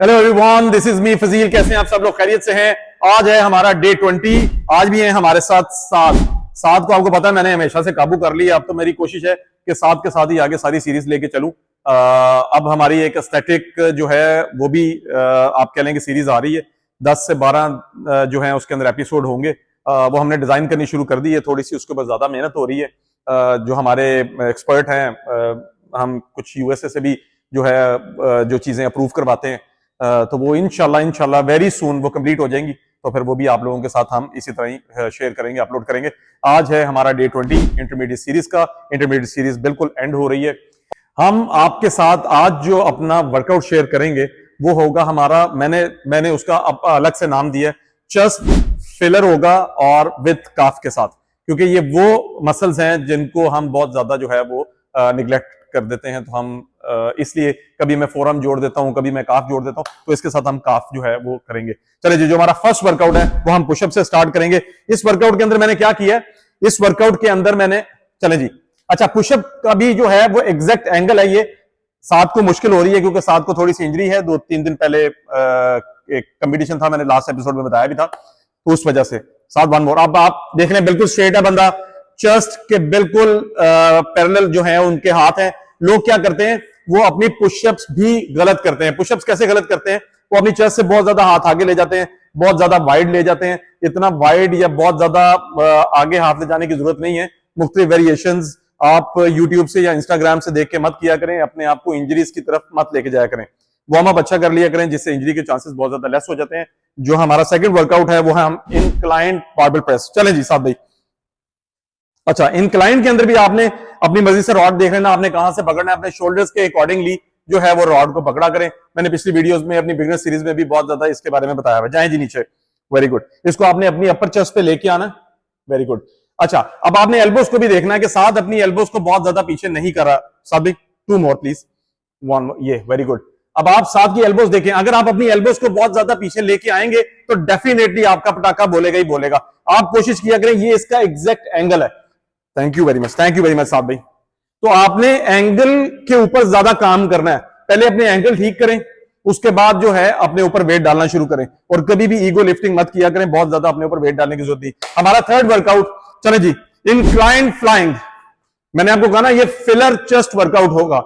Hello everyone, this is me Fazil. कैसे हैं आप सब लोग? खैरियत से हैं? आज है हमारा डे 20। आज भी है हमारे साथ साथ को आपको पता है मैंने हमेशा से काबू कर लिया। अब तो मेरी कोशिश है कि साथ के साथ ही आगे सारी सीरीज लेके चलूं। अब हमारी एक एस्थेटिक जो है वो भी आप कह लेंगे सीरीज आ रही है। 10 से 12 जो है उसके अंदर एपिसोड होंगे। वो हमने डिजाइन करनी शुरू कर दी है। थोड़ी सी उसके ऊपर ज्यादा मेहनत हो रही है। जो हमारे एक्सपर्ट हैं, हम कुछ यूएसए से भी जो है जो चीजें अप्रूव करवाते हैं, तो वो इंशाल्लाह वेरी सून वो कंप्लीट हो जाएंगी। तो फिर वो भी आप लोगों के साथ हम इसी तरह ही शेयर करेंगे, अपलोड करेंगे। आज है हमारा डे 20 इंटरमीडिएट सीरीज का। इंटरमीडिएट सीरीज बिल्कुल एंड हो रही है। हम आपके साथ आज जो अपना वर्कआउट शेयर करेंगे वो होगा हमारा, मैंने उसका अलग से नाम दिया है, चेस्ट फिलर होगा और विद काफ के साथ, क्योंकि ये वो मसल्स हैं जिनको हम बहुत ज्यादा जो है वो निग्लेक्ट कर देते हैं। तो हम इसलिए कभी मैं फोरम जोड़ देता हूं, कभी मैं काफ जोड़ देता हूं, तो इसके साथ हम काफ जो है वो करेंगे। चलिए जी, जो हमारा फर्स्ट वर्कआउट है वो हम पुशअप से स्टार्ट करेंगे। इस वर्कआउट के अंदर मैंने क्या किया है, इस वर्कआउट के अंदर मैंने, चले जी, अच्छा, पुशअप का भी जो है वो एग्जैक्ट एंगल है। ये साथ को मुश्किल हो रही है क्योंकि साथ को थोड़ी सी इंजरी है। 2-3 दिन पहले एक कंपटीशन था, मैंने लास्ट एपिसोड में बताया भी था, तो उस वजह से साथ वन मोर। अब आप देख लें, बिल्कुल स्ट्रेट है बंदा, चेस्ट के बिल्कुल पैरेलल जो है उनके हाथ हैं। लोग क्या करते हैं, वो अपनी पुशअप्स भी गलत करते हैं। पुशअप्स कैसे गलत करते हैं? वो अपनी चेस्ट से बहुत ज्यादा हाथ आगे ले जाते हैं, बहुत ज्यादा वाइड ले जाते हैं। इतना वाइड या बहुत ज्यादा आगे हाथ ले जाने की जरूरत नहीं है। मुख्तलिफ वेरिएशंस आप यूट्यूब से या इंस्टाग्राम से देख के मत किया करें। अपने आप को इंजरीज की तरफ मत लेके जाया करें। वार्म अप अच्छा कर लिया करें, जिससे इंजरी के चांसेस बहुत ज्यादा लेस हो जाते हैं। जो हमारा सेकंड वर्कआउट है वो है हम इंक्लाइंड बारबेल प्रेस। चलें जी साथ भाई। अच्छा, इंक्लाइन के अंदर भी आपने अपनी मर्जी से रॉड देख लेना, आपने कहां से पकड़ना है। अपने शोल्डर्स के अकॉर्डिंगली जो है वो रॉड को पकड़ा करें। मैंने पिछली वीडियोस में, अपनी बिगनर सीरीज में भी बहुत ज्यादा इसके बारे में बताया हुआ है। जाएं जी नीचे। Very good. इसको आपने अपनी अपर चेस्ट पे लेके आना। Very good. अच्छा, अब आपने एल्बोस को भी देखना है कि साथ अपनी एल्बोस को बहुत ज्यादा पीछे नहीं करा। साथ भी 2 मोर प्लीज, 1 मोर, ये वेरी गुड। अब आप साथ की एल्बोस देखें। अगर आप अपनी एल्बोस को बहुत ज्यादा पीछे लेके आएंगे तो डेफिनेटली आपका पटाखा बोलेगा ही बोलेगा। आप कोशिश किया करें, ये इसका एग्जैक्ट एंगल है। Thank you very much, thank you very much साहब भाई। तो आपने एंगल के ऊपर ज्यादा काम करना है। पहले अपने एंगल ठीक करें, उसके बाद जो है अपने ऊपर वेट डालना शुरू करें। और कभी भी ईगो लिफ्टिंग मत किया करें, बहुत ज्यादा अपने ऊपर वेट डालने की जरूरत नहीं। हमारा थर्ड वर्कआउट, चले जी, इंक्लाइंड फ्लाइंग। मैंने आपको कहा ना, ये फिलर चेस्ट वर्कआउट होगा।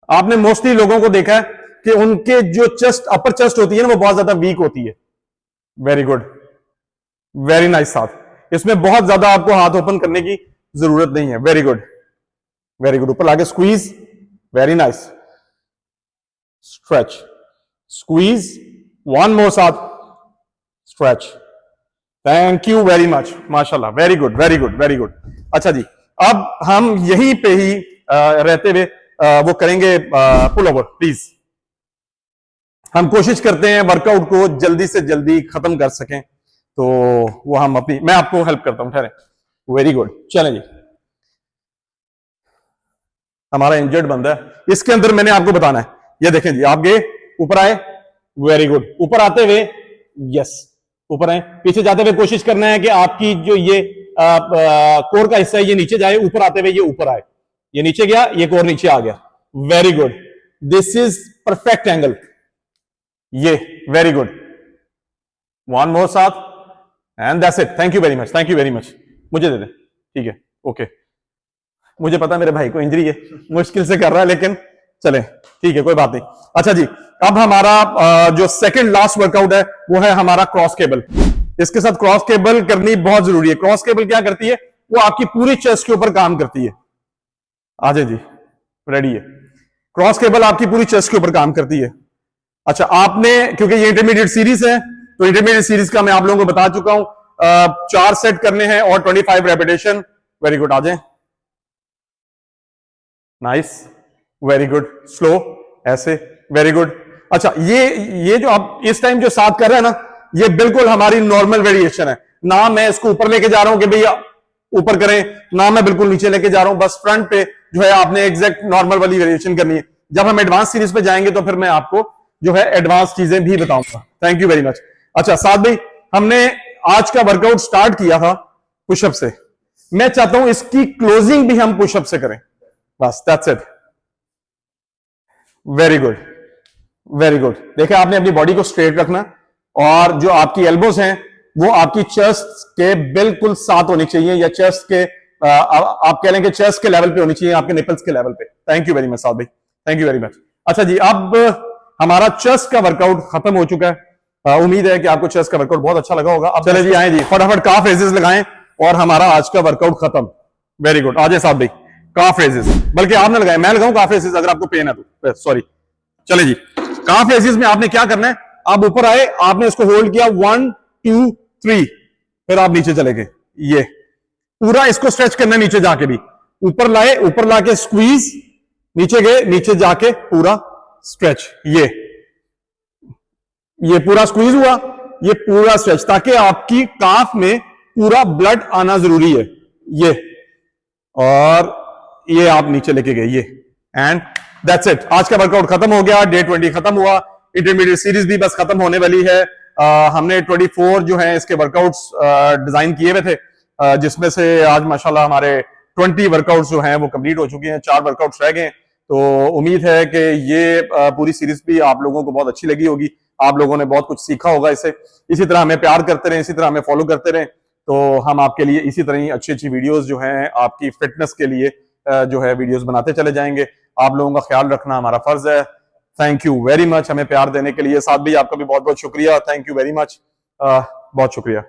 आपने मोस्टली लोगों को देखा है कि उनके जो चेस्ट, अपर चेस्ट होती है ना, वो बहुत ज्यादा वीक होती है। वेरी गुड, वेरी नाइस साहब। इसमें बहुत ज्यादा आपको हाथ ओपन करने की जरूरत नहीं है। Very good, very good. ऊपर लाके squeeze, very nice. Stretch, squeeze, 1 more साथ, stretch. Thank you very much, माशाल्लाह, very good, very good, very good. अच्छा जी, अब हम यहीं पे ही रहते हुए वो करेंगे पुल ओवर प्लीज। हम कोशिश करते हैं वर्कआउट को जल्दी से जल्दी खत्म कर सकें, तो वो हम अपनी, मैं आपको हेल्प करता हूं, ठहरे। Very good. चलें जी, हमारा इंजर्ड बंदा है, इसके अंदर मैंने आपको बताना है। ये देखें जी, आप गए, ऊपर आए, वेरी गुड। ऊपर आते हुए, यस, ऊपर आए। पीछे जाते हुए कोशिश करना है कि आपकी जो ये कोर का हिस्सा है ये नीचे जाए। ऊपर आते हुए ये ऊपर आए, ये नीचे गया, ये कोर नीचे आ गया। Very good, this is perfect angle. ये वेरी गुड। 1 मोर साथ, and that's it. Thank you very much, thank you very much. मुझे दे दे, ठीक है, ओके। मुझे पता मेरे भाई को इंजरी है, मुश्किल से कर रहा है, लेकिन चले, ठीक है, कोई बात नहीं। अच्छा जी, अब हमारा जो सेकंड लास्ट वर्कआउट है वो है हमारा क्रॉस केबल। इसके साथ क्रॉस केबल करनी बहुत जरूरी है। क्रॉस केबल क्या करती है, वो आपकी पूरी चेस्ट के ऊपर काम करती है। आ जाए जी, रेडी है। क्रॉस केबल आपकी पूरी चेस्ट के ऊपर काम करती है। अच्छा, आपने, क्योंकि ये इंटरमीडिएट सीरीज है, तो इंटरमीडिएट सीरीज का मैं आप लोगों को बता चुका हूं। 4 सेट करने हैं और 25 रेपिटेशन। वेरी गुड, आ जाए, नाइस, वेरी गुड। स्लो, ऐसे, वेरी गुड। अच्छा, ये जो आप इस टाइम जो साथ कर रहे हैं ना, ये बिल्कुल हमारी नॉर्मल वेरिएशन है। ना मैं इसको ऊपर लेके जा रहा हूं कि भैया ऊपर करें, ना मैं बिल्कुल नीचे लेके जा रहा हूं। बस फ्रंट पे जो है आपने एग्जैक्ट नॉर्मल वाली वेरिएशन करनी है। जब हम एडवांस सीरीज पे जाएंगे तो फिर मैं आपको जो है एडवांस चीजें भी बताऊंगा। Thank you very much. अच्छा साथ भाई, हमने आज का वर्कआउट स्टार्ट किया था पुशअप से। मैं चाहता हूं इसकी क्लोजिंग भी हम पुशअप से करें। बस that's it. Very good, very good. देखिए आपने अपनी बॉडी को स्ट्रेट रखना और जो आपकी एल्बोज हैं वो आपकी चेस्ट के बिल्कुल साथ होनी चाहिए, या चेस्ट के आप कह लें कि चेस्ट के लेवल पे होनी चाहिए, आपके निपल्स के लेवल पे। Thank you very much Saud भाई, थैंक यू वेरी मच। अच्छा जी, अब हमारा चेस्ट का वर्कआउट खत्म हो चुका है। उम्मीद है कि आपको चेस्ट का वर्कआउट बहुत अच्छा लगा होगा। अब चले जी, आए जी, फटाफट काफ रेजेस लगाएं और हमारा आज का वर्कआउट खत्म। वेरी गुड, आ जाए साहब भाई, काफ रेजेस, बल्कि आपने लगाए, मैं लगाऊं काफ रेजेस अगर आपको पेन है तो, सॉरी। चले जी, काफ रेजेस में आपने क्या करना है, आप ऊपर आए, आपने इसको होल्ड किया 1 2 3, फिर आप नीचे चले गए, ये पूरा इसको स्ट्रेच करना है, नीचे जाके भी ऊपर लाए, ऊपर लाके स्क्वीज, नीचे गए, नीचे जाके पूरा स्ट्रेच, ये पूरा स्क्वीज हुआ, ये पूरा स्ट्रेच, ताकि आपकी काफ में पूरा ब्लड आना जरूरी है, ये, और ये आप नीचे लेके गए, ये, एंड दैट्स इट। आज का वर्कआउट खत्म हो गया, डे 20 खत्म हुआ, इंटरमीडिएट सीरीज भी बस खत्म होने वाली है। हमने 24 जो है इसके वर्कआउट्स डिजाइन किए हुए थे, जिसमें से आज माशाल्लाह हमारे 20 वर्कआउट्स जो हैं वो कंप्लीट हो चुके हैं, 4 वर्कआउट्स रह गए। तो उम्मीद है कि ये पूरी सीरीज भी आप लोगों को बहुत अच्छी लगी होगी, आप लोगों ने बहुत कुछ सीखा होगा इससे। इसी तरह हमें प्यार करते रहें, इसी तरह हमें फॉलो करते रहें, तो हम आपके लिए इसी तरह ही अच्छी अच्छी वीडियोस जो हैं आपकी फिटनेस के लिए जो है वीडियोस बनाते चले जाएंगे। आप लोगों का ख्याल रखना हमारा फर्ज है। थैंक यू वेरी मच हमें प्यार देने के लिए। साथ भी आपका भी बहुत बहुत शुक्रिया, थैंक यू वेरी मच, बहुत शुक्रिया।